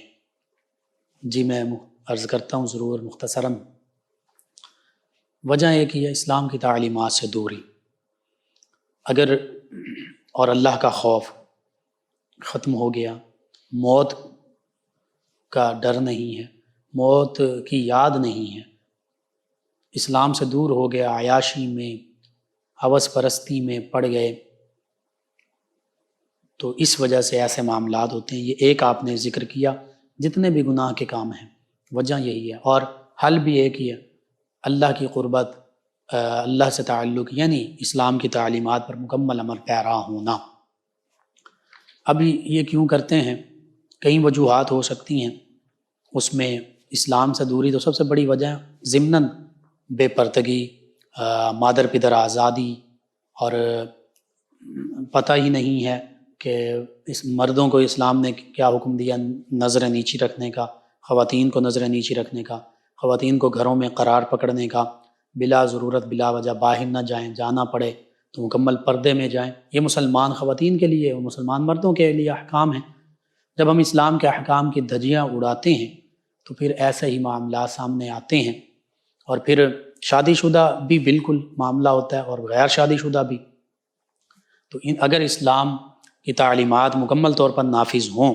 جی میں عرض کرتا ہوں ضرور مختصراً۔ وجہ ایک ہی ہے، اسلام کی تعلیمات سے دوری، اگر اور اللہ کا خوف ختم ہو گیا، موت کا ڈر نہیں ہے، موت کی یاد نہیں ہے، اسلام سے دور ہو گیا، عیاشی میں، ہوس پرستی میں پڑ گئے، تو اس وجہ سے ایسے معاملات ہوتے ہیں۔ یہ ایک آپ نے ذکر کیا، جتنے بھی گناہ کے کام ہیں وجہ یہی ہے، اور حل بھی ایک ہی ہے، اللہ کی قربت، اللہ سے تعلق، یعنی اسلام کی تعلیمات پر مکمل عمل پیرا ہونا۔ ابھی یہ کیوں کرتے ہیں؟ کئی وجوہات ہو سکتی ہیں، اس میں اسلام سے دوری تو سب سے بڑی وجہ ہے، ضمناً بے پردگی، مادر پدر آزادی، اور پتہ ہی نہیں ہے کہ اس مردوں کو اسلام نے کیا حکم دیا، نظر نیچی رکھنے کا، خواتین کو نظر نیچی رکھنے کا، خواتین کو گھروں میں قرار پکڑنے کا، بلا ضرورت بلا وجہ باہر نہ جائیں، جانا پڑے تو مکمل پردے میں جائیں۔ یہ مسلمان خواتین کے لیے اور مسلمان مردوں کے لیے احکام ہیں۔ جب ہم اسلام کے احکام کی دھجیاں اڑاتے ہیں تو پھر ایسے ہی معاملات سامنے آتے ہیں، اور پھر شادی شدہ بھی بالکل معاملہ ہوتا ہے اور غیر شادی شدہ بھی۔ تو اگر اسلام کی تعلیمات مکمل طور پر نافذ ہوں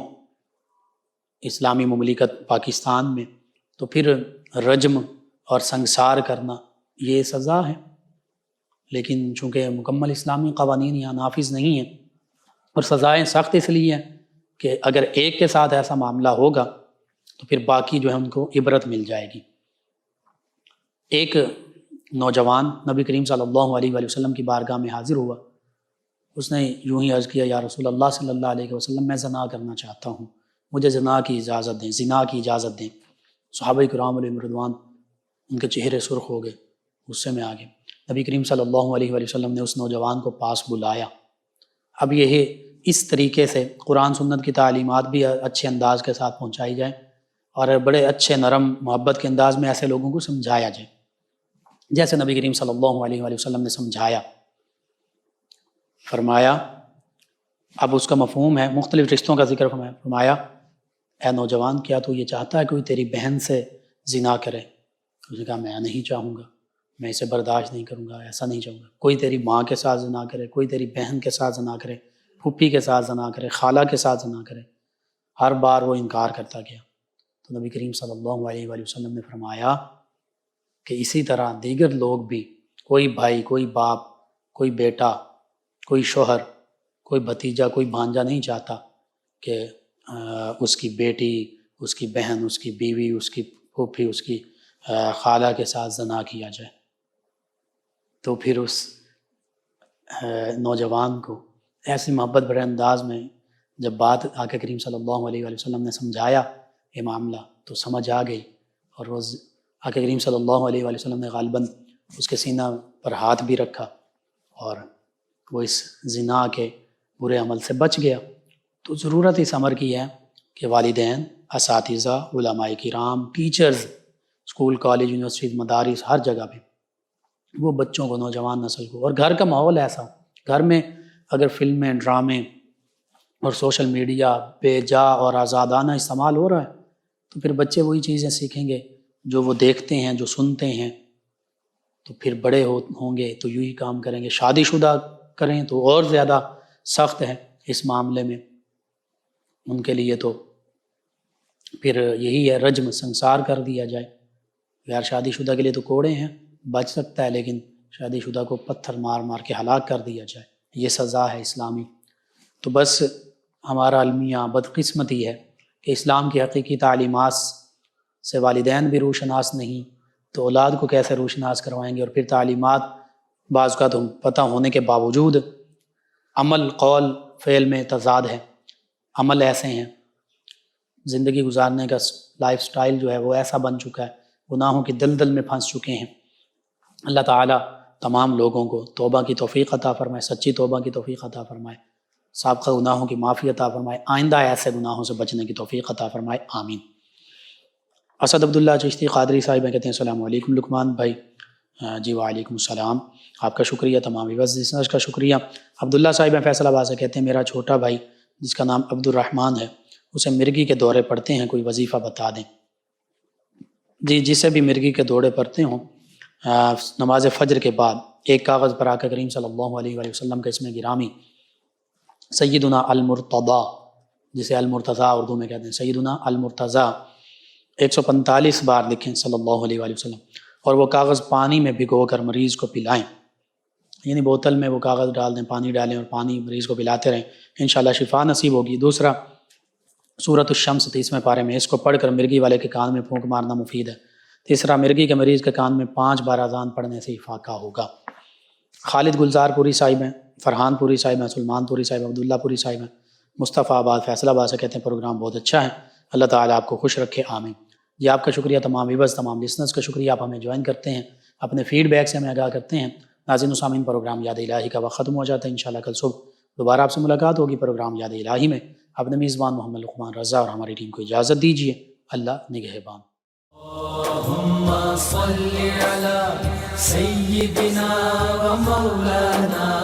اسلامی مملکت پاکستان میں، تو پھر رجم اور سنگسار کرنا یہ سزا ہے۔ لیکن چونکہ مکمل اسلامی قوانین یہاں نافذ نہیں ہیں، اور سزائیں سخت اس لیے ہیں کہ اگر ایک کے ساتھ ایسا معاملہ ہوگا تو پھر باقی جو ہے ان کو عبرت مل جائے گی۔ ایک نوجوان نبی کریم صلی اللہ علیہ وآلہ وسلم کی بارگاہ میں حاضر ہوا، اس نے یوں ہی عرض کیا، یا رسول اللہ صلی اللہ علیہ وسلم، میں زنا کرنا چاہتا ہوں، مجھے زنا کی اجازت دیں۔ صحابہ کرام علیہم رضوان ان کے چہرے سرخ ہو گئے، غصے میں آ گئے۔ نبی کریم صلی اللہ علیہ وآلہ وسلم نے اس نوجوان کو پاس بلایا۔ اب یہ اس طریقے سے قرآن سنت کی تعلیمات بھی اچھے انداز کے ساتھ پہنچائی جائیں، اور بڑے اچھے نرم محبت کے انداز میں ایسے لوگوں کو سمجھایا جائے جیسے نبی کریم صلی اللہ علیہ وآلہ وسلم نے سمجھایا۔ فرمایا، اب اس کا مفہوم ہے، مختلف رشتوں کا ذکر فرمایا، اے نوجوان، کیا تو یہ چاہتا ہے کوئی تیری بہن سے زنا کرے؟ اس نے کہا، میں نہیں چاہوں گا، میں اسے برداشت نہیں کروں گا، ایسا نہیں چاہوں گا۔ کوئی تیری ماں کے ساتھ زنا کرے، کوئی تیری بہن کے ساتھ زنا کرے، پھوپھی کے ساتھ زنا کرے، خالہ کے ساتھ زنا کرے۔ ہر بار وہ انکار کرتا گیا۔ تو نبی کریم صلی اللہ علیہ وآلہ وسلم نے فرمایا کہ اسی طرح دیگر لوگ بھی، کوئی بھائی، کوئی باپ، کوئی بیٹا، کوئی شوہر، کوئی بھتیجا، کوئی بھانجا نہیں چاہتا کہ اس کی بیٹی، اس کی بہن، اس کی بیوی، اس کی پھوپھی، اس کی خالہ کے ساتھ زنا کیا جائے۔ تو پھر اس نوجوان کو ایسی محبت بھرے انداز میں جب بات آقا کریم صلی اللہ علیہ وآلہ وسلم نے سمجھایا یہ معاملہ، تو سمجھ آ گئی، اور روز آقا کریم صلی اللہ علیہ وآلہ وسلم نے غالباً اس کے سینہ پر ہاتھ بھی رکھا، اور وہ اس زنا کے برے عمل سے بچ گیا۔ تو ضرورت اس امر کی ہے کہ والدین، اساتذہ، علماء کرام، ٹیچرز، اسکول، کالج، یونیورسٹیز، مدارس، ہر جگہ پہ وہ بچوں کو، نوجوان نسل کو، اور گھر کا ماحول ایسا، گھر میں اگر فلمیں، ڈرامے اور سوشل میڈیا بے جا اور آزادانہ استعمال ہو رہا ہے تو پھر بچے وہی چیزیں سیکھیں گے جو وہ دیکھتے ہیں، جو سنتے ہیں، تو پھر بڑے ہوں گے تو یوں ہی کام کریں گے۔ شادی شدہ کریں تو اور زیادہ سخت ہے اس معاملے میں ان کے لیے، تو پھر یہی ہے، رجم، سنسار کر دیا جائے۔ غیر شادی شدہ کے لیے تو کوڑے ہیں، بچ سکتا ہے، لیکن شادی شدہ کو پتھر مار مار کے ہلاک کر دیا جائے، یہ سزا ہے اسلامی۔ تو بس ہمارا المیہ بدقسمتی ہے کہ اسلام کی حقیقی تعلیمات سے والدین بھی روشناس نہیں، تو اولاد کو کیسے روشناس کروائیں گے؟ اور پھر تعلیمات بعض کا تو پتہ ہونے کے باوجود عمل، قول، فعل میں تضاد ہے۔ عمل ایسے ہیں، زندگی گزارنے کا لائف سٹائل جو ہے وہ ایسا بن چکا ہے، گناہوں کی دلدل میں پھنس چکے ہیں۔ اللہ تعالیٰ تمام لوگوں کو توبہ کی توفیق عطا فرمائے، سچی توبہ کی توفیق عطا فرمائے، سابقہ گناہوں کی معافی عطا فرمائے، آئندہ ایسے گناہوں سے بچنے کی توفیق عطا فرمائے، آمین۔ اسد عبداللہ چشتی قادری صاحب کہتے ہیں، السلام علیکم لقمان بھائی۔ جی وعلیکم السلام، آپ کا شکریہ، تمام ویورز کا شکریہ۔ عبداللہ صاحب فیصل آباد سے کہتے ہیں، میرا چھوٹا بھائی جس کا نام عبد الرحمن ہے، اسے مرگی کے دورے پڑتے ہیں، کوئی وظیفہ بتا دیں۔ جی، جسے بھی مرگی کے دورے پڑتے ہوں، نماز فجر کے بعد ایک کاغذ پر آقا کریم صلی اللہ علیہ وآلہ وسلم کا اسم گرامی سیدنا المرتضیٰ، جسے المرتضیٰ اردو میں کہتے ہیں، سیدنا المرتضیٰ 145 بار لکھیں صلی اللہ علیہ وآلہ وسلم، اور وہ کاغذ پانی میں بھگو کر مریض کو پلائیں، یعنی بوتل میں وہ کاغذ ڈال دیں، پانی ڈالیں اور پانی مریض کو پلاتے رہیں، انشاءاللہ شفا نصیب ہوگی۔ دوسرا، سورۃ الشمس 30ویں پارے میں، اس کو پڑھ کر مرگی والے کے کان میں پھونک مارنا مفید ہے۔ تیسرا، مرگی کے مریض کے کان میں 5 بار اذان پڑھنے سے افاقہ ہوگا۔ خالد گلزار پوری صاحب ہیں، فرحان پوری صاحب ہیں، سلمان پوری صاحب ہیں، عبداللہ پوری صاحب ہیں، مصطفیٰ آباد فیصل آباد سے کہتے ہیں پروگرام بہت اچھا ہے، اللہ تعالیٰ آپ کو خوش رکھے، آمین۔ جی، آپ کا شکریہ، تمام ویورز، تمام لسنرز کا شکریہ، آپ ہمیں جوائن کرتے ہیں، اپنے فیڈ بیک سے ہمیں آگاہ کرتے ہیں۔ ناظرین و سامعین، پروگرام یاد الہی کا وقت ختم ہو جاتا ہے، انشاءاللہ کل صبح دوبارہ آپ سے ملاقات ہوگی پروگرام یاد الہی میں۔ اپنے میزبان محمد لقمان رضا اور ہماری ٹیم کو اجازت دیجیے، اللہ نگہبان۔ اللهم صل على سيدنا ومولانا